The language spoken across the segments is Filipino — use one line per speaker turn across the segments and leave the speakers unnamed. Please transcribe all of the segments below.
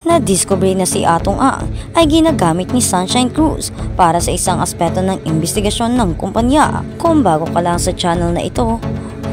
Na-discover na si Atong Ang ay ginagamit ni Sunshine Cruz para sa isang aspeto ng investigasyon ng kumpanya. Kung bago ka lang sa channel na ito,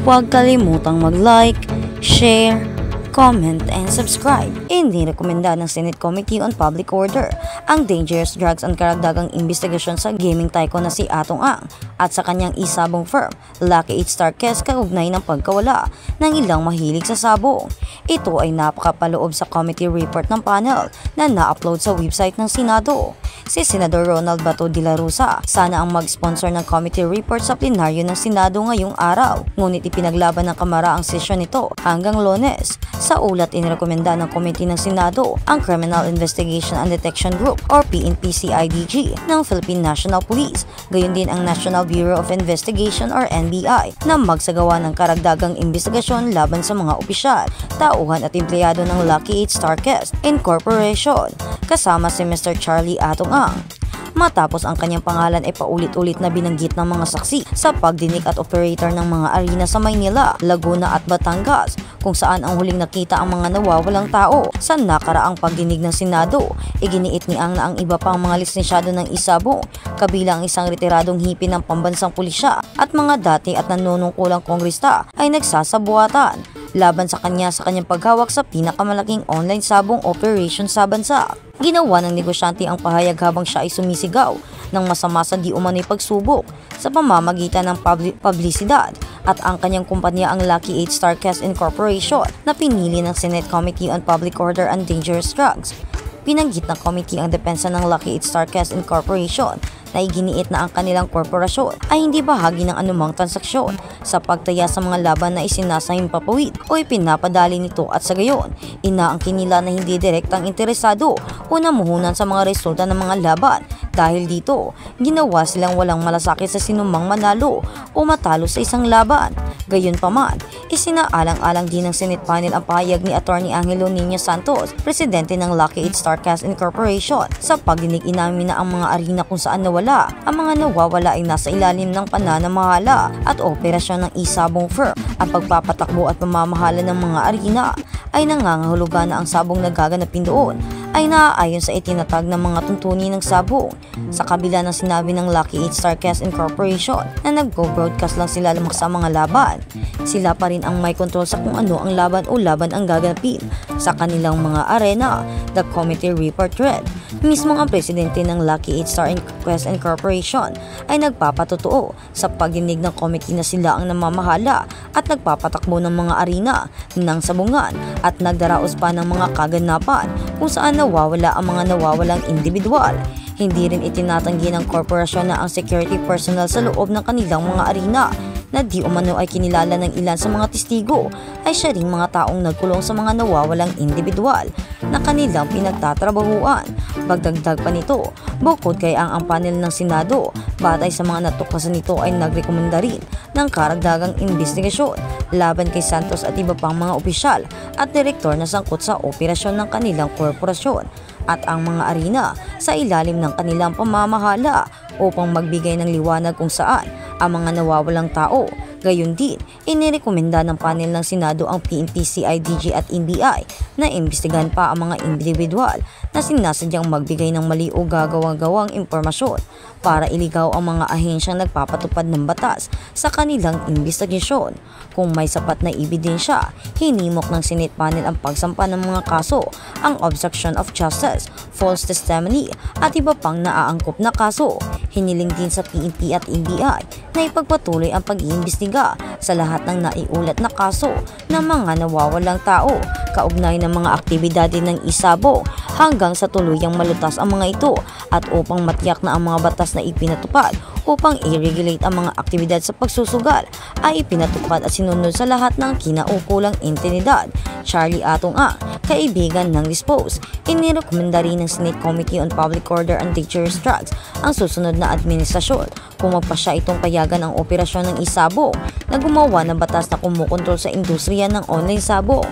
huwag kalimutang mag-like, share, comment, and subscribe. Inirekomenda ng Senate Committee on Public Order ang dangerous drugs ang karagdagang investigasyon sa gaming tycoon na si Atong Ang at sa kanyang isabong firm, Lucky 8 Star Case, kaugnay ng pagkawala ng ilang mahilig sa sabong. Ito ay napakapaloob sa committee report ng panel na na-upload sa website ng Senado. Si Senador Ronald Bato de la Rosa sana ang mag-sponsor ng committee report sa plenaryo ng Senado ngayong araw, ngunit ipinaglaban ng Kamara ang sesyon nito hanggang Lunes. Sa ulat, inirekomenda ng Committee ng Senado ang Criminal Investigation and Detection Group or PNP-CIDG ng Philippine National Police, gayon din ang National Bureau of Investigation or NBI na magsagawa ng karagdagang investigasyon laban sa mga opisyal, tauhan at empleyado ng Lucky 8 Star Case Incorporation, kasama si Mr. Charlie Atong Ang. Matapos ang kanyang pangalan ay paulit-ulit na binanggit ng mga saksi sa pagdinig at operator ng mga arena sa Maynila, Laguna at Batangas, kung saan ang huling nakita ang mga nawawalang tao. Sa nakaraang pagdinig ng Senado, iginiit ni Ang na ang iba pang mga lisensyado ng isabong, kabilang isang retiradong hipi ng pambansang pulisya at mga dati at nanunungkulang kongresta ay nagsasabuatan laban sa kanyang paghawak sa pinakamalaking online sabong operation sa bansa. Ginawa ng negosyante ang pahayag habang siya ay sumisigaw ng masama sa di umano'y pagsubok sa pamamagitan ng publisidad at ang kanyang kumpanya ang Lucky 8 Star Case Incorporation na pinili ng Senate Committee on Public Order and Dangerous Drugs. Pinanggit ng committee ang depensa ng Lucky 8 Star Case Incorporation na iginiit na ang kanilang korporasyon ay hindi bahagi ng anumang transaksyon sa pagtaya sa mga laban na isinasahing papawid o ipinapadali nito, at sa gayon, inaangkin nila na hindi direktang interesado o namuhunan sa mga resulta ng mga laban. Dahil dito, ginawa silang walang malasakit sa sinumang manalo o matalo sa isang laban. Gayunpaman, isinaalang-alang din ng Senate panel ang pahayag ni Attorney Angelo Nino Santos, presidente ng Lucky 8 Star Case Incorporation. Sa pagdinig, inamin na ang mga arena kung saan nawala ang mga nawawala ay nasa ilalim ng pananamahala at operasyon ng isabong firm. Ang pagpapatakbo at pamamahala ng mga arena ay nangangahulugan na ang sabong nagaganapin doon ay naaayon sa itinatag ng mga tuntunin ng sabong. Sa kabila ng sinabi ng Lucky 8 Star Case Incorporation na nagpo-broadcast lang sila lamang sa mga laban, sila pa rin ang may kontrol sa kung ano ang laban o laban ang gaganapin sa kanilang mga arena. The committee report read, mismo ang presidente ng Lucky 8 Star Case Incorporation ay nagpapatotoo sa pagdinig ng committee na sila ang namamahala at nagpapatakbo ng mga arena ng sabungan at nagdaraos pa ng mga kaganapan kung saan nawawala ang mga nawawalang individual. Hindi rin itinatanggi ng korporasyon na ang security personnel sa loob ng kanilang mga arena na di umano ay kinilala ng ilan sa mga testigo ay siya ring mga taong nagkulong sa mga nawawalang individual na kanilang pinagtatrabahuan. Pagdagdag pa nito, bukod kay ang panel ng Senado, batay sa mga natuklasan nito ay nagrekomenda rin ng karagdagang investigasyon laban kay Santos at iba pang mga opisyal at direktor na sangkot sa operasyon ng kanilang korporasyon at ang mga arena sa ilalim ng kanilang pamamahala upang magbigay ng liwanag kung saan ang mga nawawalang tao. Gayon din, inirekomenda ng panel ng Senado ang PNP, CIDG at NBI na imbestigahan pa ang mga individual na sinasadyang magbigay ng mali o gagawang-gawang impormasyon para iligaw ang mga ahensyang nagpapatupad ng batas sa kanilang investigasyon. Kung may sapat na ebidensya, hinimok ng Senate panel ang pagsampa ng mga kaso, ang obstruction of justice, false testimony at iba pang naaangkop na kaso. Hiniling din sa PNP at NBI na ipagpatuloy ang pag-iimbestiga sa lahat ng naiulat na kaso ng mga nawawalang tao kaugnay ng mga aktibidad ng isabong hanggang sa tuluyang malutas ang mga ito at upang matiyak na ang mga batas na ipinatupad upang i-regulate ang mga aktibidad sa pagsusugal ay ipinatupad at sinunod sa lahat ng kinaukulang entidad. Charlie Atong Ang, kaibigan ng Dispose, inirekomenda rin ng Senate Committee on Public Order and Dangerous Drugs ang susunod na administrasyon kung magpasya itong payagan ang operasyon ng isabong na gumawa ng batas na kumukontrol sa industriya ng online sabong.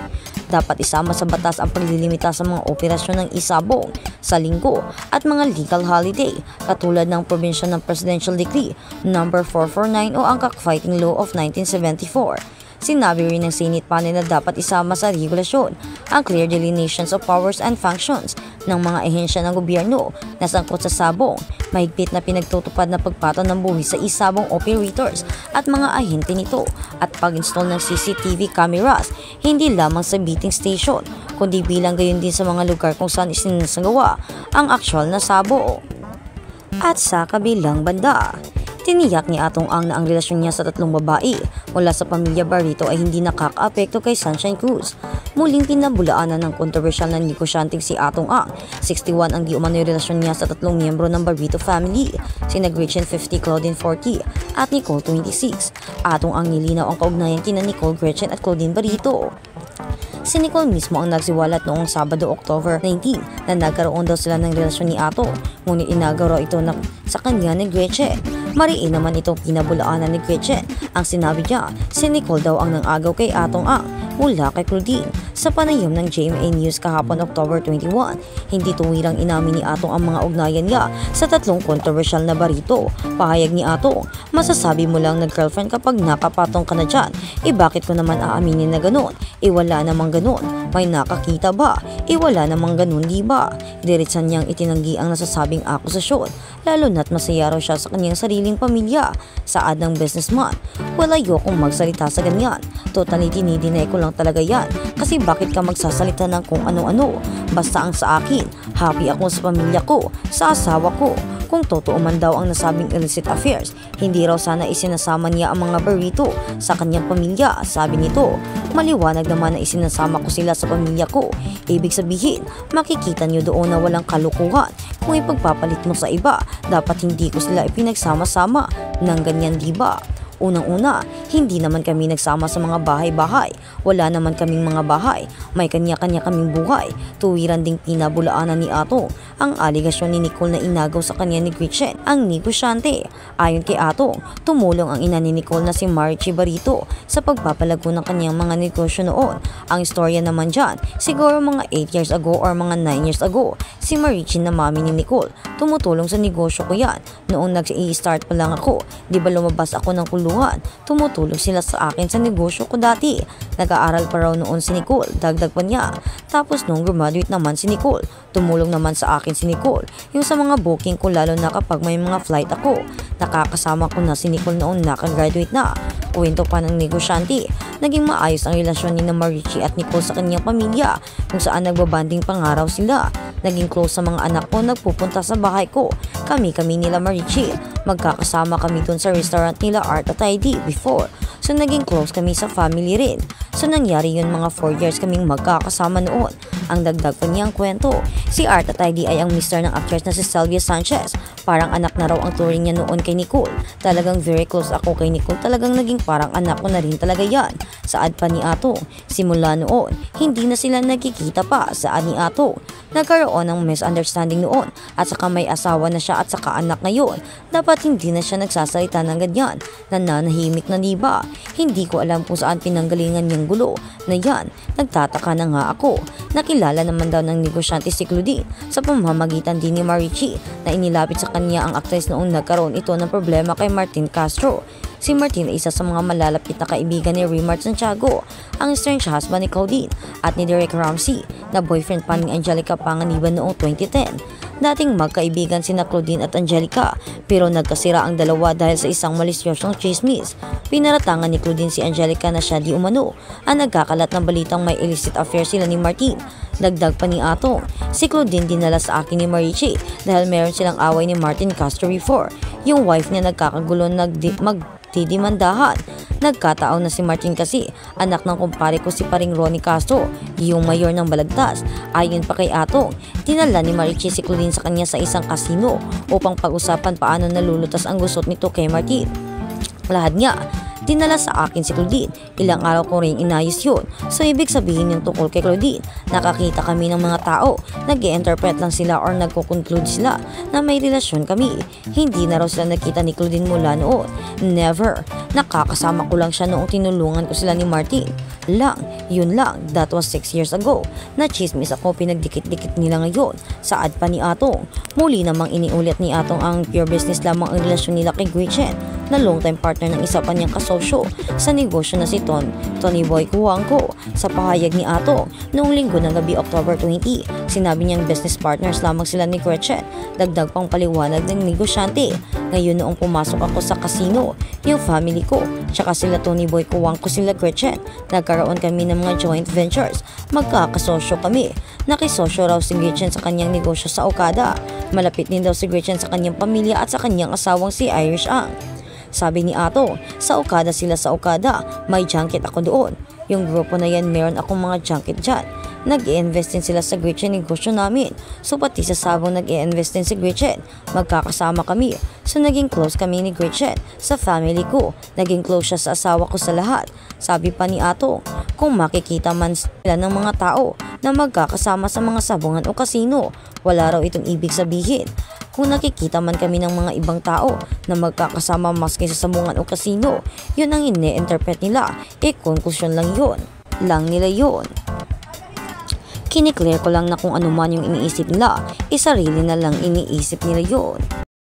Dapat isama sa batas ang paglilimita sa mga operasyon ng isabong sa linggo at mga legal holiday katulad ng provincial ng Presidential Decree No. 449 o ang Cockfighting Law of 1974. Sinabi rin ng Senate panel na dapat isama sa regulasyon ang clear delineations of powers and functions ng mga ehensya ng gobyerno na sangkot sa sabong, mahigpit na pinagtutupad na pagpatong ng buwis sa isabong operators at mga ahente nito at pag-install ng CCTV cameras hindi lamang sa bidding station kundi bilang gayon din sa mga lugar kung saan isinasagawa ang aksyal na sabo. At sa kabilang banda, tiniyak ni Atong Ang na ang relasyon niya sa tatlong babae mula sa pamilya Barrito ay hindi nakaka-apekto kay Sunshine Cruz. Muling pinabulaanan ng kontrobersyal na negosyanteng si Atong Ang. 61 ang di umano'y relasyon niya sa tatlong miyembro ng Barrito family, sina Gretchen 50, Claudine 40 at Nicole 26. Atong Ang nilinaw ang kaugnayan kina Nicole, Gretchen at Claudine Barrito. Si Nicole mismo ang nagsiwalat noong Sabado, October 19 na nagkaroon daw sila ng relasyon ni Atong, ngunit inagaw raw ito sa kanya ni Gretchen. Mariin naman itong pinabulaanan ni Gretchen. Ang sinabi niya, si Nicole daw ang nangagaw kay Atong Ang mula kay Claudine. Sa panayam ng GMA News kahapon October 21, hindi tuwirang inamin ni Atong ang mga ugnayan niya sa tatlong kontrobersyal na Barrito. Pahayag ni Atong, masasabi mo lang nag-girlfriend kapag nakapatong ka na dyan. Bakit ko naman aaminin na ganun? Wala namang ganun. May nakakita ba? Wala namang ganun, di ba? Diretsan niyang itinanggi ang nasasabing akusasyon, lalo na't masaya raw siya sa kanyang sariling pamilya. Saad ng businessman, well, ayokong magsalita sa ganyan. Totally dinidinay ko lang talaga yan. Kasi bakit ka magsasalita ng kung ano-ano? Basta ang sa akin, happy ako sa pamilya ko, sa asawa ko. Kung totoo man daw ang nasabing illicit affairs, hindi raw sana isinasama niya ang mga Barrito sa kanyang pamilya. Sabi nito, maliwanag naman na isinasama ko sila sa pamilya ko. Ibig sabihin, makikita niyo doon na walang kalukuhan. Kung ipagpapalit mo sa iba, dapat hindi ko sila ipinagsama-sama ng ganyan, diba? Unang-una, hindi naman kami nagsama sa mga bahay-bahay. Wala naman kaming mga bahay. May kanya-kanya kaming buhay. Tuwiran ding pinabulaanan ni Atong ang aligasyon ni Nicole na inagaw sa kanya ni Gretchen, ang negosyante. Ayon kay Atong, tumulong ang ina ni Nicole na si Marichi Barrito sa pagpapalago ng kanyang mga negosyo noon. Ang istorya naman dyan, siguro mga 8 years ago or mga 9 years ago, si Marichi na mami ni Nicole, tumutulong sa negosyo ko yan. Noong nag-i-start pa lang ako, di ba lumabas ako ng kulungan, tumutulong sila sa akin sa negosyo ko dati. Nag-aaral pa raw noon si Nicole, dagdag pa niya. Tapos nung graduate naman si Nicole, tumulong naman sa akin si Nicole, yung sa mga booking ko lalo na kapag may mga flight ako. Nakakasama ko na si Nicole noong nakagraduate na. Kwento pa ng negosyante, naging maayos ang relasyon ni Marichi at Nicole sa kanyang pamilya kung saan nagbabanding pangaraw sila. Naging close sa mga anak ko, nagpupunta sa bahay ko. Kami nila Marichi. Magkakasama kami dun sa restaurant nila Art at ID before. So naging close kami sa family rin. So nangyari yun mga 4 years kaming magkakasama noon. Ang dagdag pa niyang kwento, si Art at ID ay ang mister ng actress na si Sylvia Sanchez. Parang anak na raw ang turing niya noon kay Nicole. Talagang very close ako kay Nicole. Talagang naging parang anak ko na rin talaga yan. Saad pa ni Atong, simula noon, hindi na sila nagkikita pa. Saad ni Atong, nagkaroon ng misunderstanding noon at saka may asawa na siya at saka anak ngayon. Dapat hindi na siya nagsasalita ng ganyan. Nananahimik na, diba? Hindi ko alam kung saan pinanggalingan niyang gulo na yan. Nagtataka na nga ako. Nakilala naman daw ng negosyante si Claudine sa pamamagitan din ni Marichi na inilapit sa kanya ang aktres noong nagkaroon ito ng problema kay Martin Castro. Si Martin ay isa sa mga malalapit na kaibigan ni Remart Santiago, ang estranged husband ni Claudine at ni Derek Ramsey na boyfriend pa ni Angelica Panganiban noong 2010. Dating magkaibigan sina Claudine at Angelica pero nagkasira ang dalawa dahil sa isang malisyosong chismis. Pinaratangan ni Claudine si Angelica na siya di umano ang nagkakalat ng balitang may illicit affair sila ni Martin. Dagdag pa ni Atong, si Claudine dinala sa akin ni Marichi dahil meron silang away ni Martin Castro before. Yung wife niya nagkakagulo magdidimandahan. Nagkataon na si Martin kasi anak ng kumpare ko si paring Ronnie Castro, yung mayor ng Balagtas. Ayon pa kay Atong, dinala ni Marichi si Claudine sa kanya sa isang kasino upang pag-usapan paano nalulutas ang gusot nito kay Martin. Lahat niya, dinala sa akin si Claudine. Ilang araw ko rin inayos yun. So ibig sabihin yung tungkol kay Claudine, nakakita kami ng mga tao, nag-i-interpret lang sila or nagko-conclude sila na may relasyon kami. Hindi na raw sila nakita ni Claudine mula noon. Never. Nakakasama ko lang siya noong tinulungan ko sila ni Martin. Yun lang. That was 6 years ago. Nachismis ako, pinagdikit-dikit nila ngayon. Saad pa ni Atong. Muli namang iniulit ni Atong ang pure business lamang ang relasyon nila kay Gretchen. na long-time partner ng isa pa niyang kasosyo sa negosyo na si Tony Boy Cuangco. Sa pahayag ni Atong, noong linggo ng gabi October 20, sinabi niyang business partners lamang sila ni Gretchen. Dagdag pang paliwanag ng negosyante, ngayon noong pumasok ako sa casino, yung family ko, tsaka sila Tony Boy Cuangco sila Gretchen, nagkaroon kami ng mga joint ventures, magkakasosyo kami. Nakisosyo raw si Gretchen sa kanyang negosyo sa Okada. Malapit din daw si Gretchen sa kanyang pamilya at sa kanyang asawang si Irish Ang. Sabi ni Ato, sa Okada sila sa Okada, may junket ako doon. Yung grupo na yan, meron akong mga junket dyan. Nag-i-invest din sila sa Gretchen negosyo namin. So pati sa Sabong nag-i-invest din si Gretchen. Magkakasama kami. So naging close kami ni Gretchen sa family ko. Naging close siya sa asawa ko sa lahat. Sabi pa ni Ato, kung makikita man sila ng mga tao na magkakasama sa mga sabungan o kasino, wala raw itong ibig sabihin. Kung nakikita man kami ng mga ibang tao na magkakasama maski sa sabungan o kasino, yun ang ine-interpret nila. Konklusyon lang nila yun. Kiniklear ko lang na kung ano man yung iniisip nila, sarili na lang iniisip nila yun.